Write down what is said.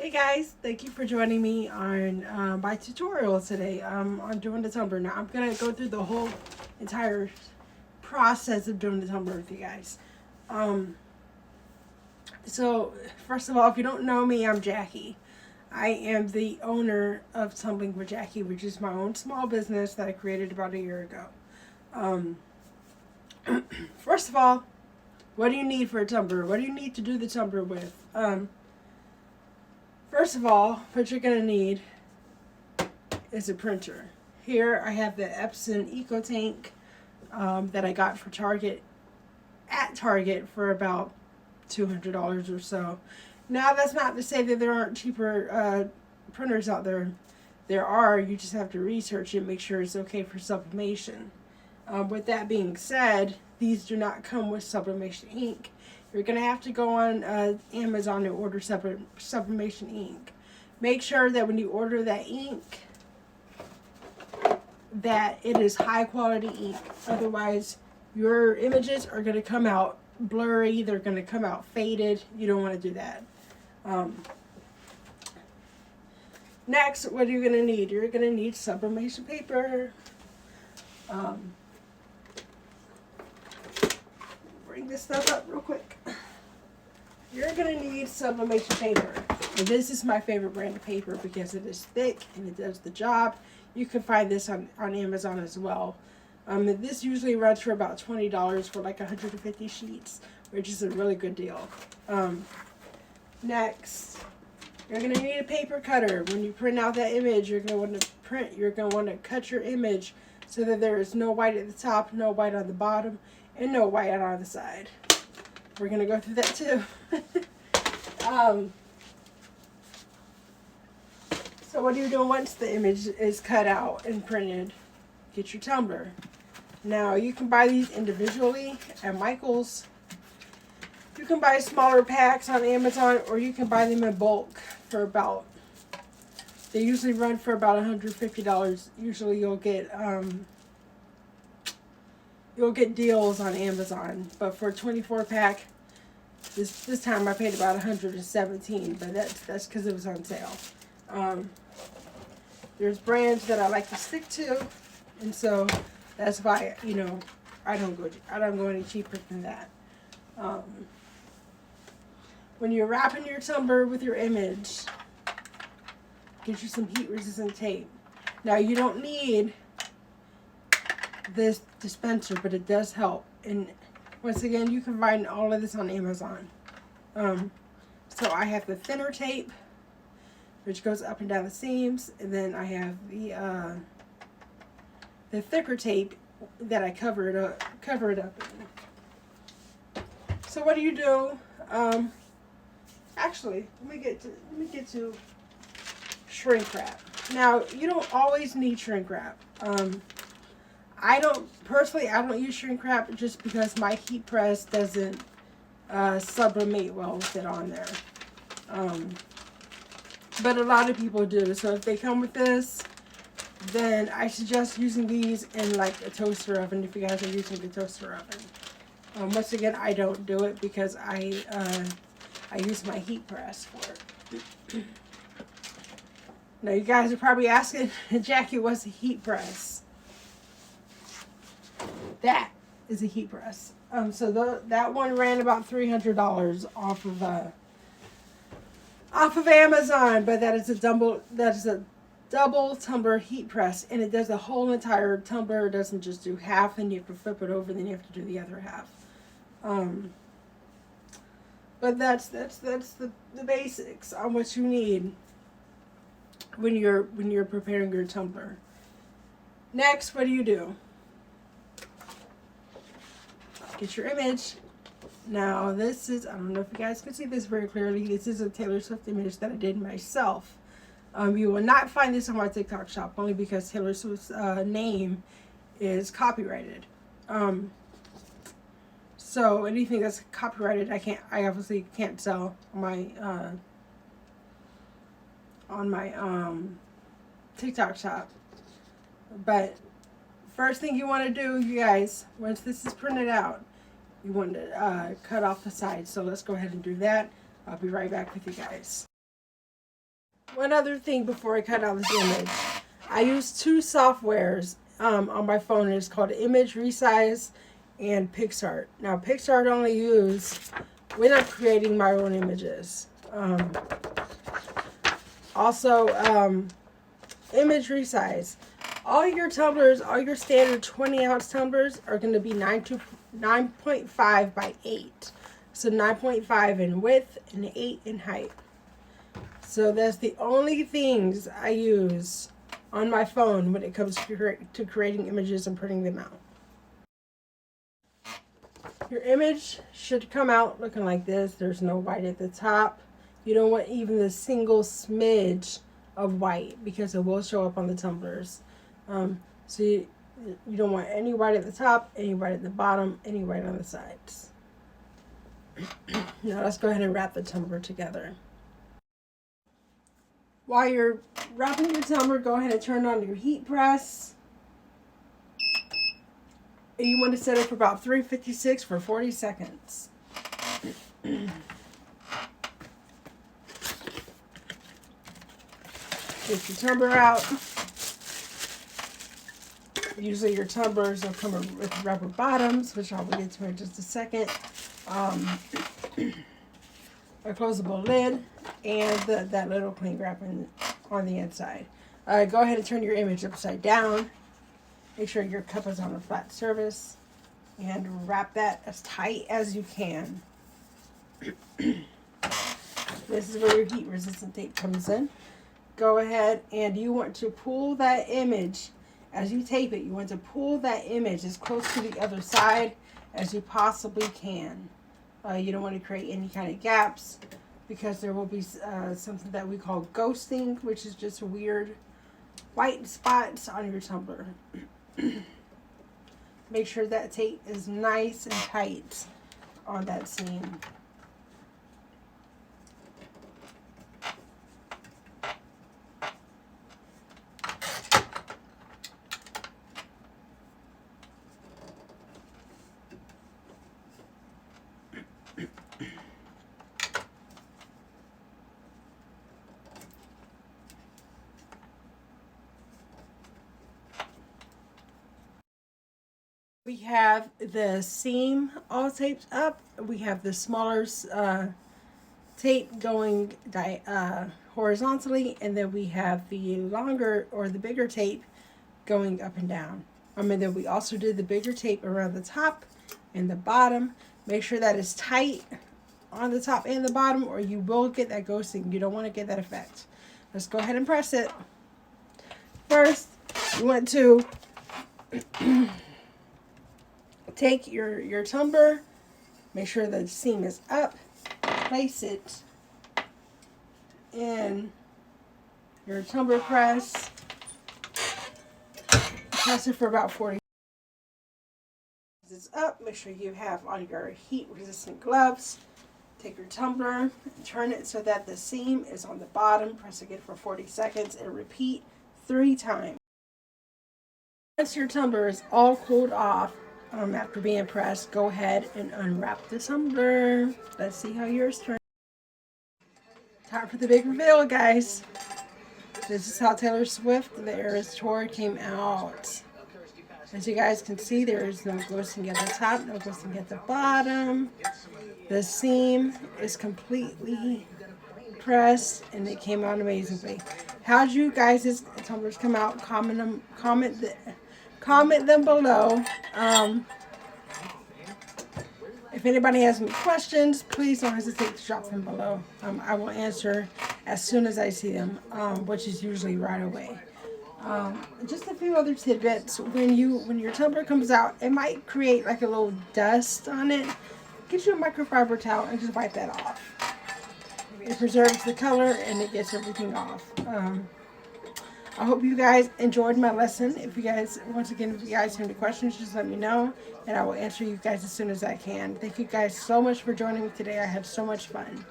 Hey guys, thank you for joining me on my tutorial today on doing the tumbler. Now I'm going to go through the whole entire process of doing the tumbler with you guys. So first of all, if you don't know me, I'm Jackie. I am the owner of Tumbling with Jackie, which is my own small business that I created about a year ago. First of all, what do you need for a tumbler? What do you need to do the tumbler with? First of all, what you're going to need is a printer. Here I have the Epson EcoTank that I got for at Target for about $200 or so. Now that's not to say that there aren't cheaper printers out there. There are, you just have to research it and make sure it's okay for sublimation. With that being said, these do not come with sublimation ink. You're going to have to go on Amazon and order sublimation ink. Make sure that when you order that ink, that it is high quality ink. Otherwise, your images are going to come out blurry. They're going to come out faded. You don't want to do that. Next, what are you going to need? You're going to need sublimation paper. Bring this stuff up real quick. You're going to need sublimation paper. And this is my favorite brand of paper because it is thick and it does the job. You can find this on Amazon as well. This usually runs for about $20 for like 150 sheets, which is a really good deal. Next, you're going to need a paper cutter. When you print out that image, you're going to want to cut your image so that there is no white at the top, no white on the bottom, and no white on the side. We're going to go through that too. So what are you doing once the image is cut out and printed? Get your tumbler. Now you can buy these individually at Michael's. You can buy smaller packs on Amazon, or you can buy them in bulk for about, they usually run for about $150. Usually you'll get deals on Amazon, but for a 24 pack, this time I paid about $117, but that's because it was on sale. There's brands that I like to stick to, and so that's why I don't go any cheaper than that. When you're wrapping your tumbler with your image, get you some heat resistant tape. Now you don't need this dispenser, but it does help. And once again, you can find all of this on Amazon. So I have the thinner tape, which goes up and down the seams, and then I have the thicker tape that I cover it up in. So what do you do? Actually, let me get to shrink wrap. Now you don't always need shrink wrap. I don't use shrink wrap just because my heat press doesn't sublimate well with it on there. But a lot of people do. So if they come with this, then I suggest using these in like a toaster oven if you guys are using a toaster oven. Once again, I don't do it because I use my heat press for it. Now you guys are probably asking, Jackie, what's a heat press? That is a heat press. So that one ran about $300 off of Amazon, but that is a double tumbler heat press, and it does the whole entire tumbler. It doesn't just do half, and you have to flip it over, then you have to do the other half. But that's the basics on what you need when you're preparing your tumbler. Next, what do? Get your image. Now this is, I don't know if you guys can see this very clearly, this is a Taylor Swift image that I did myself. You will not find this on my TikTok shop, only because Taylor Swift's name is copyrighted. So anything that's copyrighted, I obviously can't sell on my TikTok shop. But first thing you want to do, you guys, once this is printed out, you want to cut off the sides. So let's go ahead and do that. I'll be right back with you guys. One other thing before I cut out this image. I use two softwares on my phone. It's called Image Resize and PixArt. Now, PixArt only use when I'm creating my own images. Also, Image Resize. All your tumblers, all your standard 20-ounce tumblers are going to be 9.5 by 8. So 9.5 in width and 8 in height. So that's the only things I use on my phone when it comes to creating images and printing them out. Your image should come out looking like this. There's no white at the top. You don't want even the single smidge of white because it will show up on the tumblers. So you don't want any white at the top, any white at the bottom, any white on the sides. Now let's go ahead and wrap the tumbler together. While you're wrapping your tumbler, go ahead and turn on your heat press. And you want to set it for about 356 for 40 seconds. Get your tumbler out. Usually your tumblers will come with rubber bottoms, which I will get to in just a second. A closable lid, and that little cling wrap on the inside. Go ahead and turn your image upside down. Make sure your cup is on a flat surface, and wrap that as tight as you can. This is where your heat resistant tape comes in. Go ahead and you want to pull that image as you tape it. You want to pull that image as close to the other side as you possibly can. You don't want to create any kind of gaps because there will be something that we call ghosting, which is just weird white spots on your tumbler. Make sure that tape is nice and tight on that seam. We have the seam all taped up. We have the smaller tape going horizontally, and then we have the longer or the bigger tape going up and down. And then we also did the bigger tape around the top and the bottom. Make sure that is tight on the top and the bottom, or you will get that ghosting. You don't want to get that effect. Let's go ahead and press it. First, you want to take your tumbler, make sure the seam is up, place it in your tumbler press, press it for about 40 seconds. It's up, make sure you have on your heat resistant gloves. Take your tumbler, turn it so that the seam is on the bottom, press again for 40 seconds, and repeat 3 times. Once your tumbler is all cooled off, after being pressed, go ahead and unwrap the tumbler. Let's see how yours turns. Time for the big reveal, guys. This is how Taylor Swift, the Eras Tour, came out. As you guys can see, there is no ghosting at the top, no ghosting at the bottom. The seam is completely pressed, and it came out amazingly. How'd you guys' tumblers come out? Comment them below. If anybody has any questions, please don't hesitate to drop them below. I will answer as soon as I see them, which is usually right away. Just a few other tidbits. When your tumbler comes out, it might create like a little dust on it. Get you a microfiber towel and just wipe that off. It preserves the color and it gets everything off. I hope you guys enjoyed my lesson. If you guys have any questions, just let me know, and I will answer you guys as soon as I can. Thank you guys so much for joining me today. I had so much fun.